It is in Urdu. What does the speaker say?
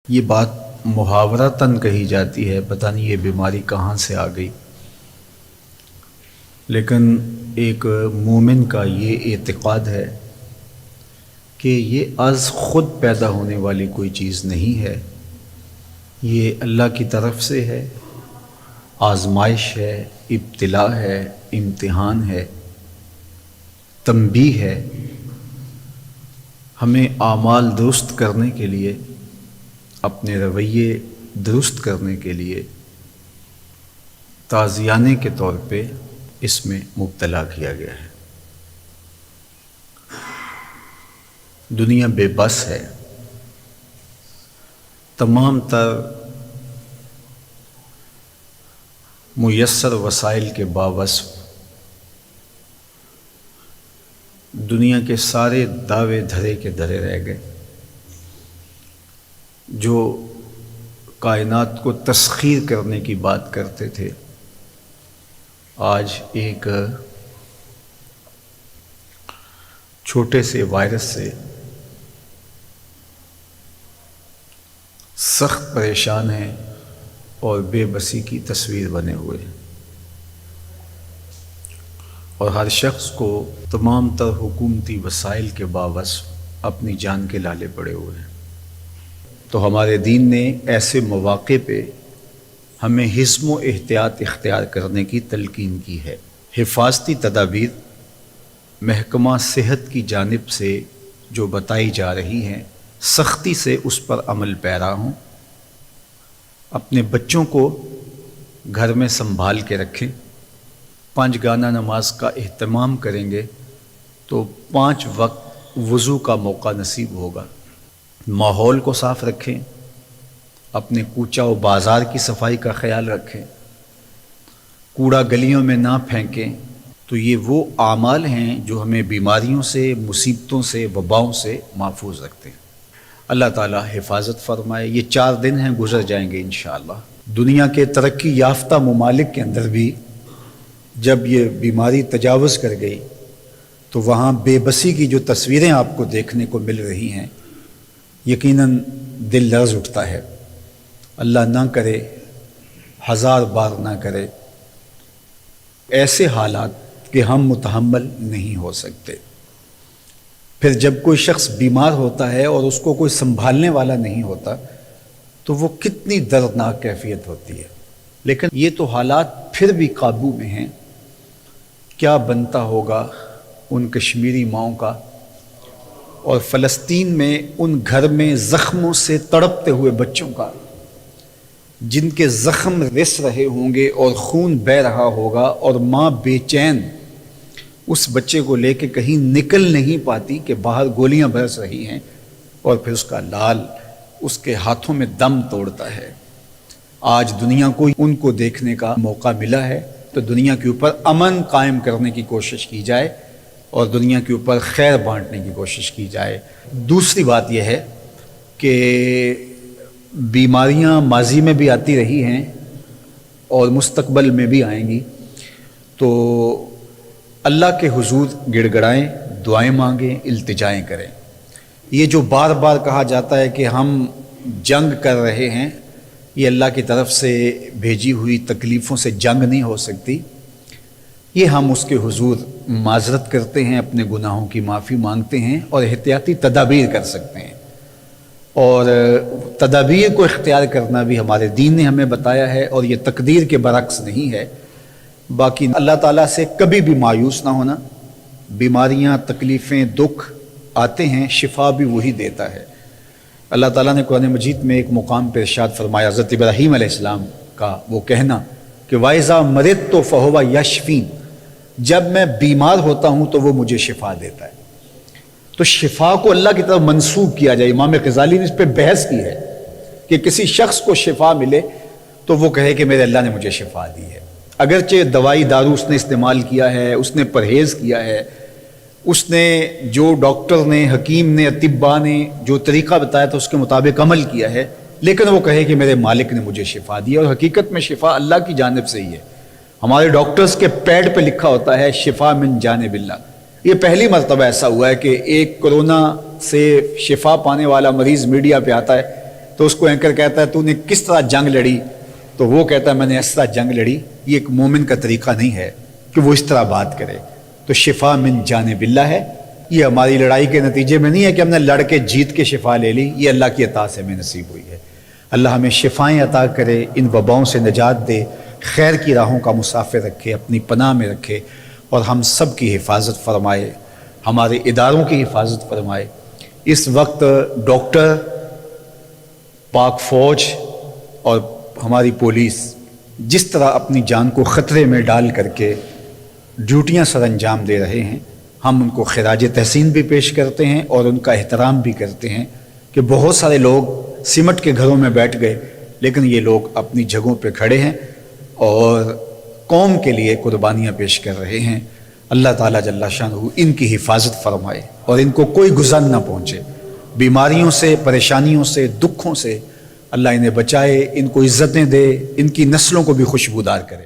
یہ بات محاورتاً کہی جاتی ہے، پتہ نہیں یہ بیماری کہاں سے آ گئی، لیکن ایک مومن کا یہ اعتقاد ہے کہ یہ از خود پیدا ہونے والی کوئی چیز نہیں ہے، یہ اللہ کی طرف سے ہے، آزمائش ہے، ابتلا ہے، امتحان ہے، تنبیہ ہے، ہمیں اعمال درست کرنے کے لیے، اپنے رویے درست کرنے کے لیے تازیانے کے طور پہ اس میں مبتلا کیا گیا ہے۔ دنیا بے بس ہے، تمام تر میسر وسائل کے باوصف دنیا کے سارے دعوے دھرے کے دھرے رہ گئے۔ جو کائنات کو تسخیر کرنے کی بات کرتے تھے، آج ایک چھوٹے سے وائرس سے سخت پریشان ہیں اور بے بسی کی تصویر بنے ہوئے ہیں، اور ہر شخص کو تمام تر حکومتی وسائل کے باوصف اپنی جان کے لالے پڑے ہوئے ہیں۔ تو ہمارے دین نے ایسے مواقع پہ ہمیں حزم و احتیاط اختیار کرنے کی تلقین کی ہے۔ حفاظتی تدابیر محکمہ صحت کی جانب سے جو بتائی جا رہی ہیں، سختی سے اس پر عمل پیرا ہوں، اپنے بچوں کو گھر میں سنبھال کے رکھیں، 5 گانہ نماز کا اہتمام کریں گے تو 5 وقت وضو کا موقع نصیب ہوگا۔ ماحول کو صاف رکھیں، اپنے کوچہ و بازار کی صفائی کا خیال رکھیں، کوڑا گلیوں میں نہ پھینکیں۔ تو یہ وہ اعمال ہیں جو ہمیں بیماریوں سے، مصیبتوں سے، وباؤں سے محفوظ رکھتے ہیں۔ اللہ تعالیٰ حفاظت فرمائے۔ یہ 4 دن ہیں، گزر جائیں گے انشاءاللہ۔ دنیا کے ترقی یافتہ ممالک کے اندر بھی جب یہ بیماری تجاوز کر گئی تو وہاں بے بسی کی جو تصویریں آپ کو دیکھنے کو مل رہی ہیں، یقیناً دل لرز اٹھتا ہے۔ اللہ نہ کرے، 1000 بار نہ کرے، ایسے حالات کہ ہم متحمل نہیں ہو سکتے۔ پھر جب کوئی شخص بیمار ہوتا ہے اور اس کو کوئی سنبھالنے والا نہیں ہوتا تو وہ کتنی دردناک کیفیت ہوتی ہے۔ لیکن یہ تو حالات پھر بھی قابو میں ہیں۔ کیا بنتا ہوگا ان کشمیری ماؤں کا اور فلسطین میں ان گھر میں زخموں سے تڑپتے ہوئے بچوں کا، جن کے زخم رس رہے ہوں گے اور خون بہہ رہا ہوگا، اور ماں بے چین اس بچے کو لے کے کہیں نکل نہیں پاتی کہ باہر گولیاں برس رہی ہیں، اور پھر اس کا لال اس کے ہاتھوں میں دم توڑتا ہے۔ آج دنیا کو ان کو دیکھنے کا موقع ملا ہے، تو دنیا کے اوپر امن قائم کرنے کی کوشش کی جائے اور دنیا کے اوپر خیر بانٹنے کی کوشش کی جائے۔ دوسری بات یہ ہے کہ بیماریاں ماضی میں بھی آتی رہی ہیں اور مستقبل میں بھی آئیں گی، تو اللہ کے حضور گڑ گڑائیں، دعائیں مانگیں، التجائیں کریں۔ یہ جو بار بار کہا جاتا ہے کہ ہم جنگ کر رہے ہیں، یہ اللہ کی طرف سے بھیجی ہوئی تکلیفوں سے جنگ نہیں ہو سکتی۔ یہ ہم اس کے حضور معذرت کرتے ہیں، اپنے گناہوں کی معافی مانگتے ہیں اور احتیاطی تدابیر کر سکتے ہیں، اور تدابیر کو اختیار کرنا بھی ہمارے دین نے ہمیں بتایا ہے، اور یہ تقدیر کے برعکس نہیں ہے۔ باقی اللہ تعالیٰ سے کبھی بھی مایوس نہ ہونا۔ بیماریاں، تکلیفیں، دکھ آتے ہیں، شفا بھی وہی دیتا ہے۔ اللہ تعالیٰ نے قرآن مجید میں ایک مقام پہ ارشاد فرمایا، حضرت ابراہیم علیہ السلام کا وہ کہنا کہ وَإِذَا مَرِضْتُ فَهُوَ يَشْفِينِ، جب میں بیمار ہوتا ہوں تو وہ مجھے شفا دیتا ہے۔ تو شفا کو اللہ کی طرف منسوب کیا جائے۔ امام غزالی نے اس پہ بحث کی ہے کہ کسی شخص کو شفا ملے تو وہ کہے کہ میرے اللہ نے مجھے شفا دی ہے، اگرچہ دوائی دارو اس نے استعمال کیا ہے، اس نے پرہیز کیا ہے، اس نے جو ڈاکٹر نے، حکیم نے، اطباء نے جو طریقہ بتایا تھا اس کے مطابق عمل کیا ہے، لیکن وہ کہے کہ میرے مالک نے مجھے شفا دی، اور حقیقت میں شفا اللہ کی جانب سے ہی ہے۔ ہمارے ڈاکٹرز کے پیڈ پہ لکھا ہوتا ہے شفا من جانب اللہ۔ یہ پہلی مرتبہ ایسا ہوا ہے کہ ایک کرونا سے شفا پانے والا مریض میڈیا پہ آتا ہے تو اس کو اینکر کہتا ہے تو نے کس طرح جنگ لڑی، تو وہ کہتا ہے میں نے اس طرح جنگ لڑی۔ یہ ایک مومن کا طریقہ نہیں ہے کہ وہ اس طرح بات کرے۔ تو شفا من جانب اللہ ہے، یہ ہماری لڑائی کے نتیجے میں نہیں ہے کہ ہم نے لڑ کے جیت کے شفا لے لی، یہ اللہ کی عطا سے ہمیں نصیب ہوئی ہے۔ اللہ ہمیں شفائیں عطا کرے، ان وباؤں سے نجات دے، خیر کی راہوں کا مسافر رکھے، اپنی پناہ میں رکھے، اور ہم سب کی حفاظت فرمائے، ہمارے اداروں کی حفاظت فرمائے۔ اس وقت ڈاکٹر، پاک فوج اور ہماری پولیس جس طرح اپنی جان کو خطرے میں ڈال کر کے ڈیوٹیاں سر انجام دے رہے ہیں، ہم ان کو خراج تحسین بھی پیش کرتے ہیں اور ان کا احترام بھی کرتے ہیں کہ بہت سارے لوگ سمٹ کے گھروں میں بیٹھ گئے، لیکن یہ لوگ اپنی جگہوں پہ کھڑے ہیں اور قوم کے لیے قربانیاں پیش کر رہے ہیں۔ اللہ تعالیٰ جل شانہ ان کی حفاظت فرمائے اور ان کو کوئی گزر نہ پہنچے، بیماریوں سے، پریشانیوں سے، دکھوں سے اللہ انہیں بچائے، ان کو عزتیں دے، ان کی نسلوں کو بھی خوشبودار کرے۔